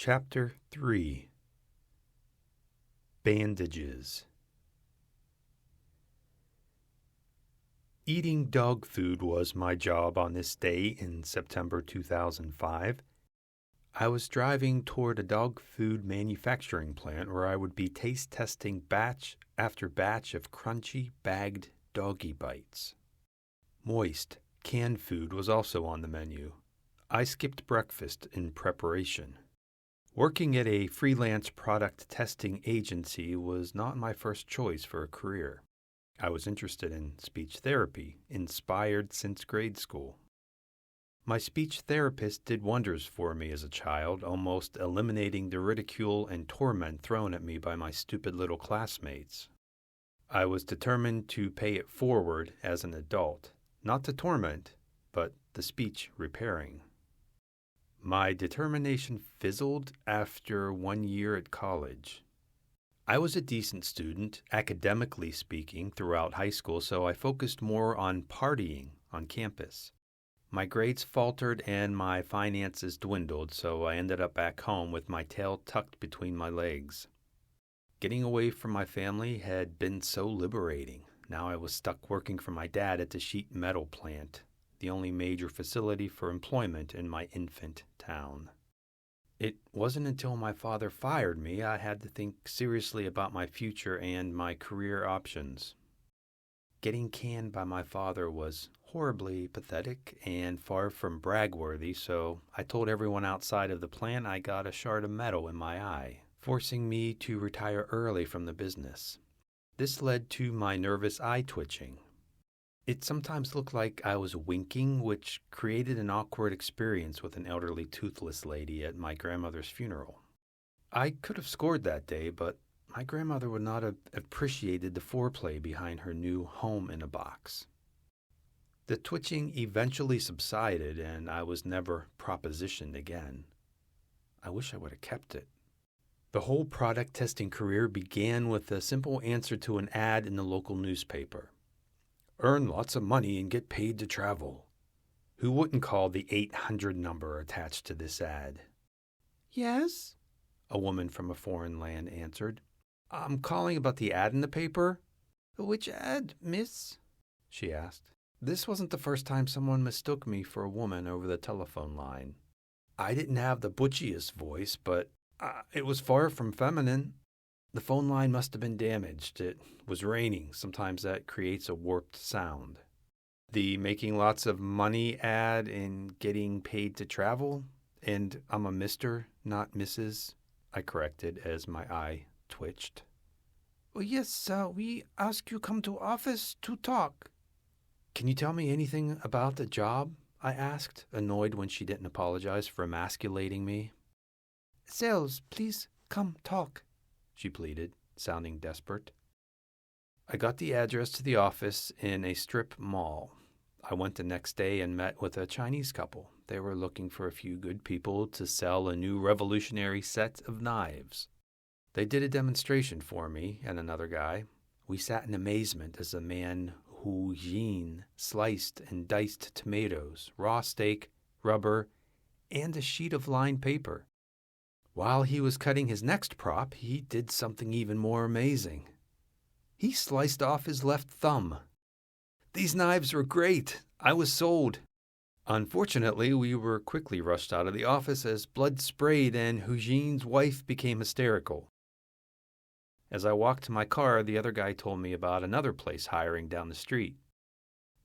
Chapter 3 Bandages. Eating dog food was my job on this day in September 2005. I was driving toward a dog food manufacturing plant where I would be taste testing batch after batch of crunchy, bagged doggy bites. Moist, canned food was also on the menu. I skipped breakfast in preparation. Working at a freelance product testing agency was not my first choice for a career. I was interested in speech therapy, inspired since grade school. My speech therapist did wonders for me as a child, almost eliminating the ridicule and torment thrown at me by my stupid little classmates. I was determined to pay it forward as an adult, not the torment, but the speech repairing. My determination fizzled after 1 year at college. I was a decent student, academically speaking, throughout high school, so I focused more on partying on campus. My grades faltered and my finances dwindled, so I ended up back home with my tail tucked between my legs. Getting away from my family had been so liberating. Now I was stuck working for my dad at the sheet metal plant, the only major facility for employment in my infant town. It wasn't until my father fired me I had to think seriously about my future and my career options. Getting canned by my father was horribly pathetic and far from brag-worthy, so I told everyone outside of the plant I got a shard of metal in my eye, forcing me to retire early from the business. This led to my nervous eye twitching. It sometimes looked like I was winking, which created an awkward experience with an elderly toothless lady at my grandmother's funeral. I could have scored that day, but my grandmother would not have appreciated the foreplay behind her new home in a box. The twitching eventually subsided, and I was never propositioned again. I wish I would have kept it. The whole product testing career began with a simple answer to an ad in the local newspaper. Earn lots of money and get paid to travel. Who wouldn't call the 800 number attached to this ad? Yes, a woman from a foreign land answered. I'm calling about the ad in the paper. Which ad, miss? She asked. This wasn't the first time someone mistook me for a woman over the telephone line. I didn't have the butchiest voice, but it was far from feminine. The phone line must have been damaged. It was raining. Sometimes that creates a warped sound. The making lots of money ad and getting paid to travel? And I'm a Mr., not Mrs., I corrected as my eye twitched. Oh, yes, we ask you come to office to talk. Can you tell me anything about the job? I asked, annoyed when she didn't apologize for emasculating me. Sales, please come talk, she pleaded, sounding desperate. I got the address to the office in a strip mall. I went the next day and met with a Chinese couple. They were looking for a few good people to sell a new revolutionary set of knives. They did a demonstration for me and another guy. We sat in amazement as the man Hu Jin sliced and diced tomatoes, raw steak, rubber, and a sheet of lined paper. While he was cutting his next prop, he did something even more amazing. He sliced off his left thumb. These knives were great. I was sold. Unfortunately, we were quickly rushed out of the office as blood sprayed and Hujin's wife became hysterical. As I walked to my car, the other guy told me about another place hiring down the street.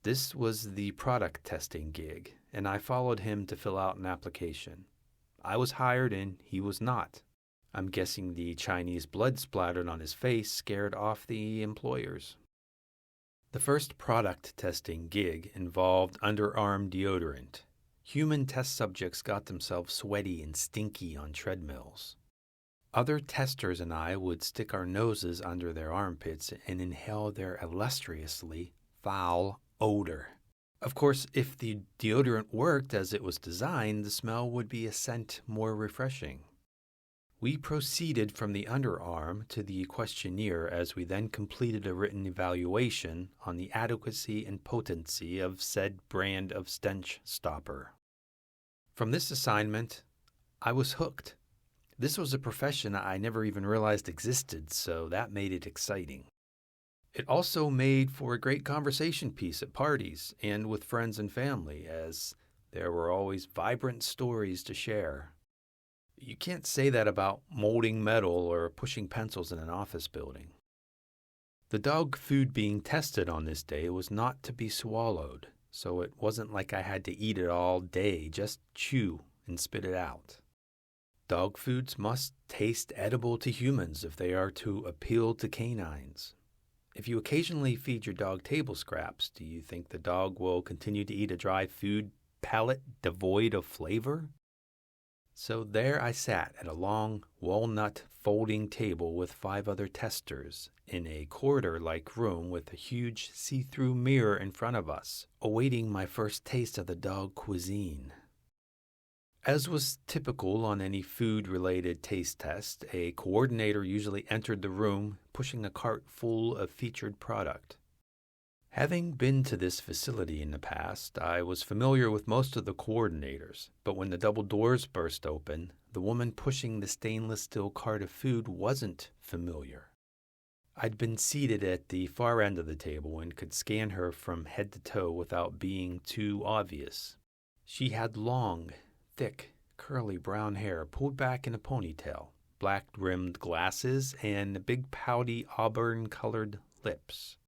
This was the product testing gig, and I followed him to fill out an application. I was hired and he was not. I'm guessing the Chinese blood splattered on his face scared off the employers. The first product testing gig involved underarm deodorant. Human test subjects got themselves sweaty and stinky on treadmills. Other testers and I would stick our noses under their armpits and inhale their illustriously foul odor. Of course, if the deodorant worked as it was designed, the smell would be a scent more refreshing. We proceeded from the underarm to the questionnaire as we then completed a written evaluation on the adequacy and potency of said brand of stench stopper. From this assignment, I was hooked. This was a profession I never even realized existed, so that made it exciting. It also made for a great conversation piece at parties and with friends and family, as there were always vibrant stories to share. You can't say that about molding metal or pushing pencils in an office building. The dog food being tested on this day was not to be swallowed, so it wasn't like I had to eat it all day, just chew and spit it out. Dog foods must taste edible to humans if they are to appeal to canines. If you occasionally feed your dog table scraps, do you think the dog will continue to eat a dry food pellet devoid of flavor? So there I sat at a long walnut folding table with 5 other testers in a corridor-like room with a huge see-through mirror in front of us, awaiting my first taste of the dog cuisine. As was typical on any food-related taste test, a coordinator usually entered the room pushing a cart full of featured product. Having been to this facility in the past, I was familiar with most of the coordinators, but when the double doors burst open, the woman pushing the stainless steel cart of food wasn't familiar. I'd been seated at the far end of the table and could scan her from head to toe without being too obvious. She had long, thick, curly brown hair pulled back in a ponytail, black-rimmed glasses, and big pouty auburn-colored lips.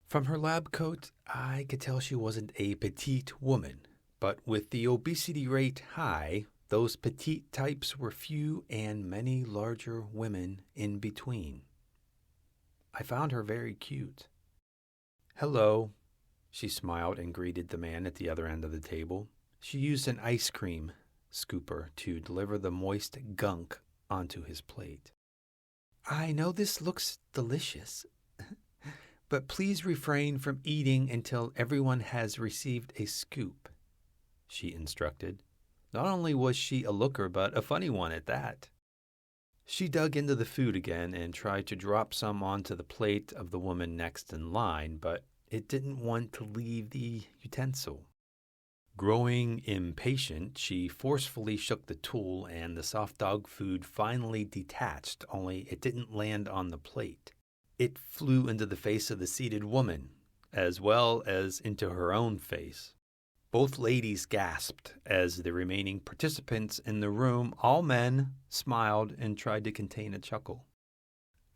From her lab coat, I could tell she wasn't a petite woman, but with the obesity rate high, those petite types were few and many larger women in between. I found her very cute. "Hello," she smiled and greeted the man at the other end of the table. She used an ice cream scooper to deliver the moist gunk onto his plate. "I know this looks delicious, but please refrain from eating until everyone has received a scoop," she instructed. Not only was she a looker, but a funny one at that. She dug into the food again and tried to drop some onto the plate of the woman next in line, but it didn't want to leave the utensil. Growing impatient, she forcefully shook the tool and the soft dog food finally detached, only it didn't land on the plate. It flew into the face of the seated woman, as well as into her own face. Both ladies gasped as the remaining participants in the room, all men, smiled and tried to contain a chuckle.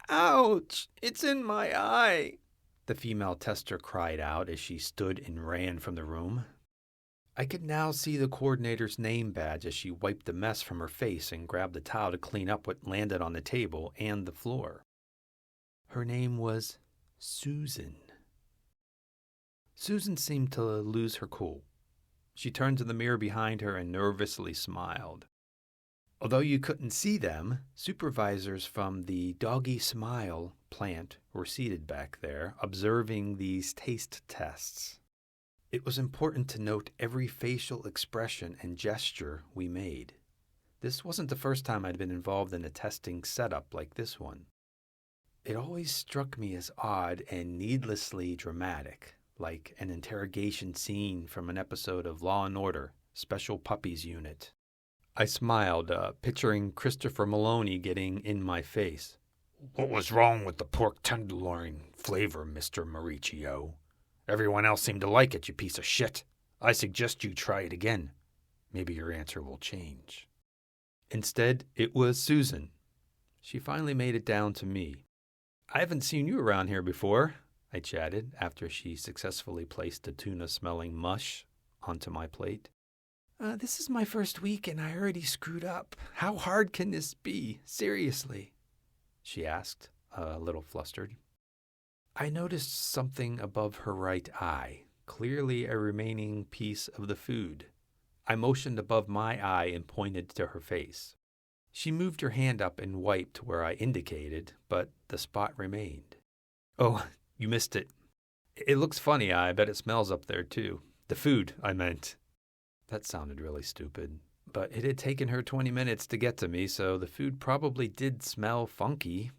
"Ouch! It's in my eye!" the female tester cried out as she stood and ran from the room. I could now see the coordinator's name badge as she wiped the mess from her face and grabbed a towel to clean up what landed on the table and the floor. Her name was Susan. Susan seemed to lose her cool. She turned to the mirror behind her and nervously smiled. Although you couldn't see them, supervisors from the Doggy Smile plant were seated back there, observing these taste tests. It was important to note every facial expression and gesture we made. This wasn't the first time I'd been involved in a testing setup like this one. It always struck me as odd and needlessly dramatic, like an interrogation scene from an episode of Law & Order, Special Puppies Unit. I smiled, picturing Christopher Maloney getting in my face. "What was wrong with the pork tenderloin flavor, Mr. Mauricio? Everyone else seemed to like it, you piece of shit. I suggest you try it again. Maybe your answer will change." Instead, it was Susan. She finally made it down to me. "I haven't seen you around here before," I chatted after she successfully placed the tuna-smelling mush onto my plate. This is my first week and I already screwed up. How hard can this be? Seriously?" she asked, a little flustered. I noticed something above her right eye, clearly a remaining piece of the food. I motioned above my eye and pointed to her face. She moved her hand up and wiped where I indicated, but the spot remained. "Oh, you missed it. It looks funny. I bet it smells up there, too. The food, I meant." That sounded really stupid, but it had taken her 20 minutes to get to me, so the food probably did smell funky.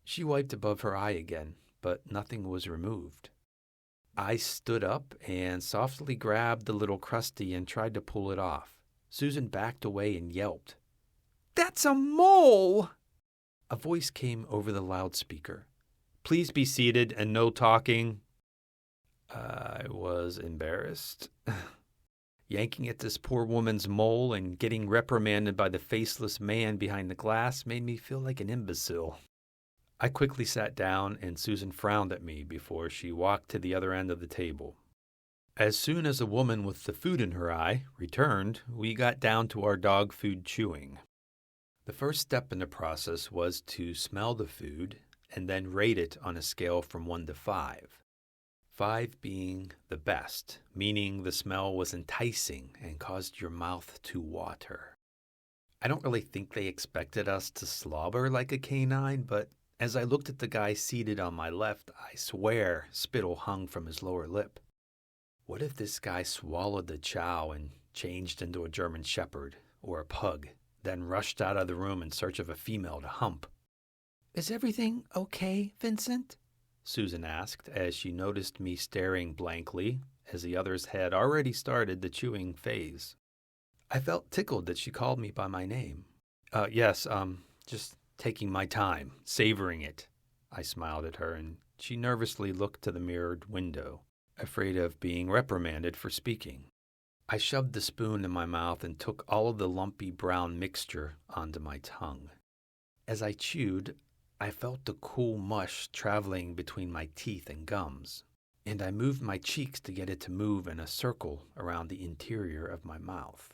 She wiped above her eye again, but nothing was removed. I stood up and softly grabbed the little crusty and tried to pull it off. Susan backed away and yelped. That's a mole! A voice came over the loudspeaker. Please be seated and no talking. I was embarrassed. Yanking at this poor woman's mole and getting reprimanded by the faceless man behind the glass made me feel like an imbecile. I quickly sat down, and Susan frowned at me before she walked to the other end of the table. As soon as the woman with the food in her eye returned, we got down to our dog food chewing. The first step in the process was to smell the food and then rate it on a scale from 1 to 5. 5 being the best, meaning the smell was enticing and caused your mouth to water. I don't really think they expected us to slobber like a canine, but as I looked at the guy seated on my left, I swear spittle hung from his lower lip. What if this guy swallowed the chow and changed into a German Shepherd or a pug, then rushed out of the room in search of a female to hump? Is everything okay, Vincent? Susan asked as she noticed me staring blankly as the others had already started the chewing phase. I felt tickled that she called me by my name. Yes, just taking my time, savoring it. I smiled at her, and she nervously looked to the mirrored window, afraid of being reprimanded for speaking. I shoved the spoon in my mouth and took all of the lumpy brown mixture onto my tongue. As I chewed, I felt the cool mush traveling between my teeth and gums, and I moved my cheeks to get it to move in a circle around the interior of my mouth.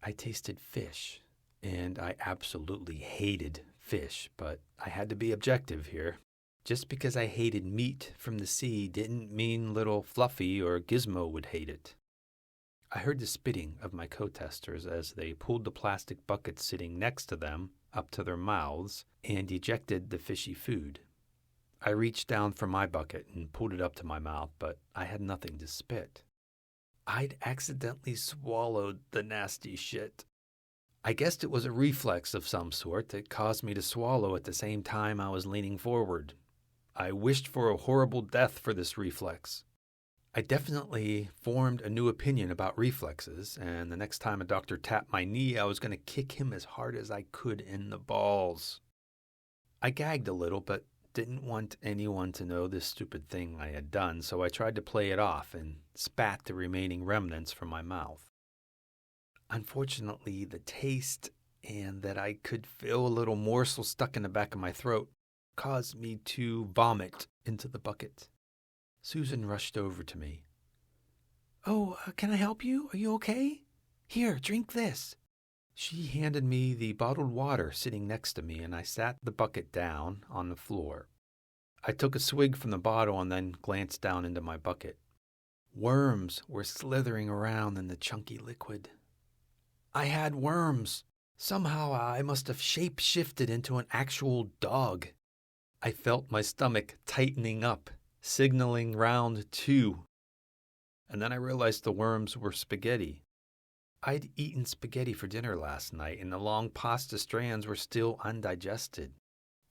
I tasted fish, and I absolutely hated fish, but I had to be objective here. Just because I hated meat from the sea didn't mean little Fluffy or Gizmo would hate it. I heard the spitting of my co-testers as they pulled the plastic buckets sitting next to them up to their mouths and ejected the fishy food. I reached down for my bucket and pulled it up to my mouth, but I had nothing to spit. I'd accidentally swallowed the nasty shit. I guessed it was a reflex of some sort that caused me to swallow at the same time I was leaning forward. I wished for a horrible death for this reflex. I definitely formed a new opinion about reflexes, and the next time a doctor tapped my knee, I was going to kick him as hard as I could in the balls. I gagged a little, but didn't want anyone to know this stupid thing I had done, so I tried to play it off and spat the remaining remnants from my mouth. Unfortunately, the taste and that I could feel a little morsel stuck in the back of my throat caused me to vomit into the bucket. Susan rushed over to me. Oh, can I help you? Are you okay? Here, drink this. She handed me the bottled water sitting next to me, and I sat the bucket down on the floor. I took a swig from the bottle and then glanced down into my bucket. Worms were slithering around in the chunky liquid. I had worms. Somehow I must have shape-shifted into an actual dog. I felt my stomach tightening up, signaling round 2. And then I realized the worms were spaghetti. I'd eaten spaghetti for dinner last night, and the long pasta strands were still undigested.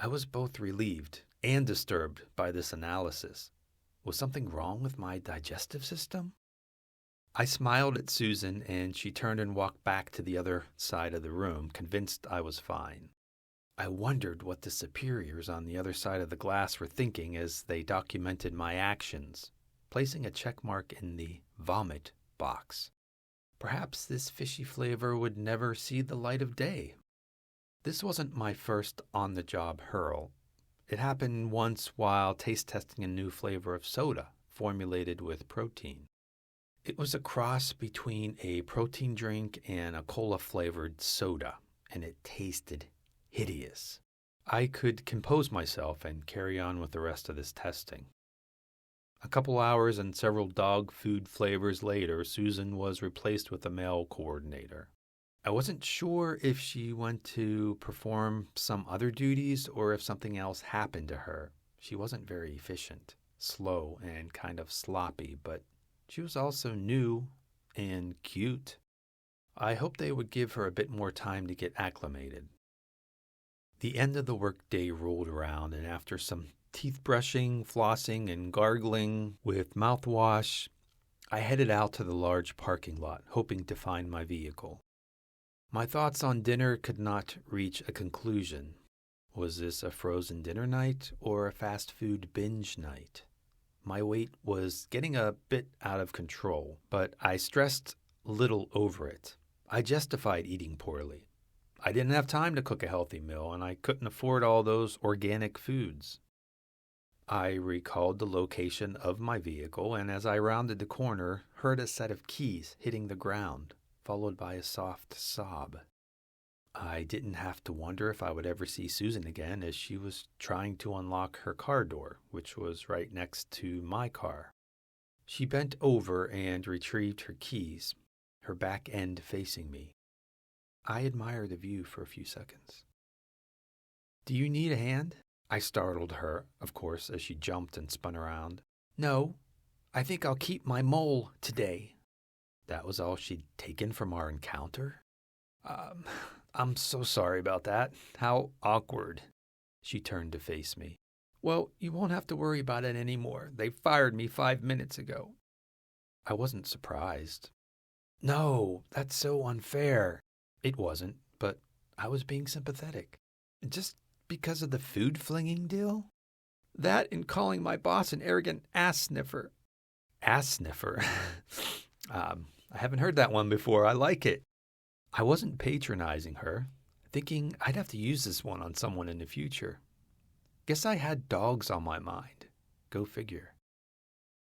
I was both relieved and disturbed by this analysis. Was something wrong with my digestive system? I smiled at Susan, and she turned and walked back to the other side of the room, convinced I was fine. I wondered what the superiors on the other side of the glass were thinking as they documented my actions, placing a check mark in the vomit box. Perhaps this fishy flavor would never see the light of day. This wasn't my first on-the-job hurl. It happened once while taste testing a new flavor of soda formulated with protein. It was a cross between a protein drink and a cola-flavored soda, and it tasted hideous. I could compose myself and carry on with the rest of this testing. A couple hours and several dog food flavors later, Susan was replaced with a male coordinator. I wasn't sure if she went to perform some other duties or if something else happened to her. She wasn't very efficient, slow, and kind of sloppy, but she was also new and cute. I hoped they would give her a bit more time to get acclimated. The end of the workday rolled around, and after some teeth brushing, flossing, and gargling with mouthwash, I headed out to the large parking lot, hoping to find my vehicle. My thoughts on dinner could not reach a conclusion. Was this a frozen dinner night or a fast food binge night? My weight was getting a bit out of control, but I stressed little over it. I justified eating poorly. I didn't have time to cook a healthy meal, and I couldn't afford all those organic foods. I recalled the location of my vehicle, and as I rounded the corner, heard a set of keys hitting the ground, followed by a soft sob. I didn't have to wonder if I would ever see Susan again, as she was trying to unlock her car door, which was right next to my car. She bent over and retrieved her keys, her back end facing me. I admired the view for a few seconds. "Do you need a hand?" I startled her, of course, as she jumped and spun around. "No, I think I'll keep my mole today." That was all she'd taken from our encounter? I'm so sorry about that. How awkward." She turned to face me. "Well, you won't have to worry about it anymore. They fired me 5 minutes ago." I wasn't surprised. "No, that's so unfair." It wasn't, but I was being sympathetic. Just because of the food flinging deal? That and calling my boss an arrogant ass sniffer. Ass sniffer? I haven't heard that one before. I like it. I wasn't patronizing her, thinking I'd have to use this one on someone in the future. Guess I had dogs on my mind. Go figure.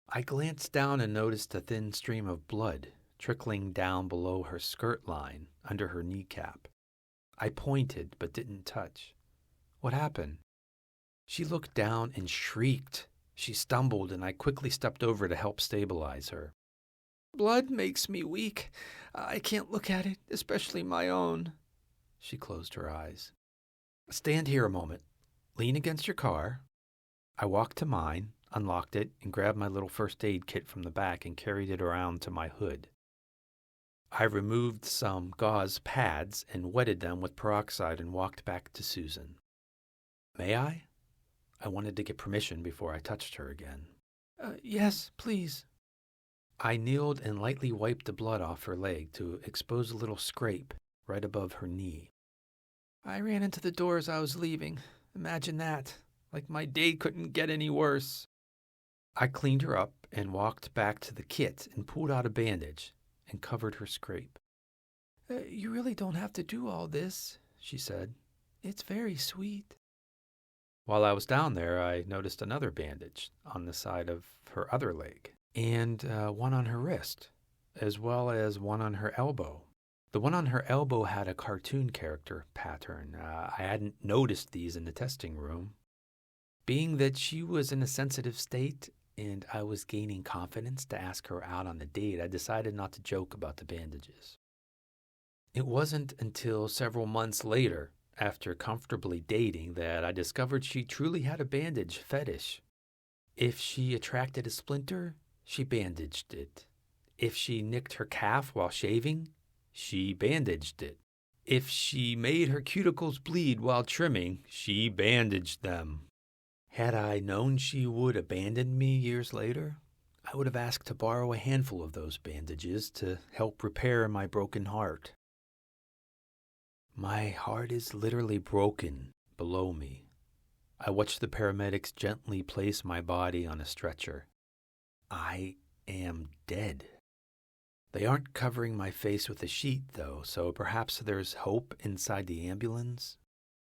I glanced down and noticed a thin stream of blood trickling down below her skirt line under her kneecap. I pointed but didn't touch. "What happened?" She looked down and shrieked. She stumbled, and I quickly stepped over to help stabilize her. "Blood makes me weak. I can't look at it, especially my own." She closed her eyes. "Stand here a moment. Lean against your car." I walked to mine, unlocked it, and grabbed my little first aid kit from the back and carried it around to my hood. I removed some gauze pads and wetted them with peroxide and walked back to Susan. "May I?" I wanted to get permission before I touched her again. Yes, please." I kneeled and lightly wiped the blood off her leg to expose a little scrape right above her knee. "I ran into the door as I was leaving. Imagine that. Like my day couldn't get any worse." I cleaned her up and walked back to the kit and pulled out a bandage and covered her scrape. You really don't have to do all this," she said. "It's very sweet." While I was down there, I noticed another bandage on the side of her other leg, and one on her wrist, as well as one on her elbow. The one on her elbow had a cartoon character pattern. I hadn't noticed these in the testing room. Being that she was in a sensitive state and I was gaining confidence to ask her out on a date, I decided not to joke about the bandages. It wasn't until several months later, after comfortably dating, that I discovered she truly had a bandage fetish. If she attracted a splinter, she bandaged it. If she nicked her calf while shaving, she bandaged it. If she made her cuticles bleed while trimming, she bandaged them. Had I known she would abandon me years later, I would have asked to borrow a handful of those bandages to help repair my broken heart. My heart is literally broken below me. I watch the paramedics gently place my body on a stretcher. I am dead. They aren't covering my face with a sheet, though, so perhaps there's hope inside the ambulance?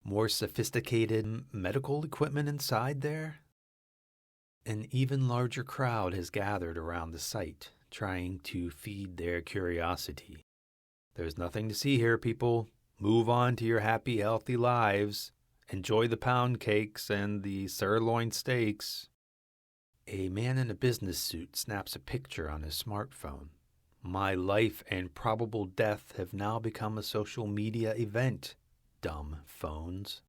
More sophisticated medical equipment inside there? An even larger crowd has gathered around the site, trying to feed their curiosity. There's nothing to see here, people. Move on to your happy, healthy lives. Enjoy the pound cakes and the sirloin steaks. A man in a business suit snaps a picture on his smartphone. My life and probable death have now become a social media event, dumb phones.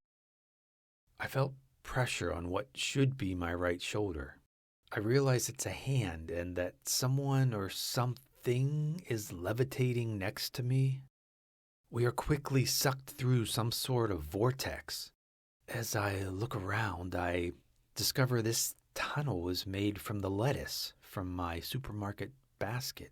I felt pressure on what should be my right shoulder. I realize it's a hand and that someone or something is levitating next to me. We are quickly sucked through some sort of vortex. As I look around, I discover this tunnel was made from the lettuce from my supermarket basket.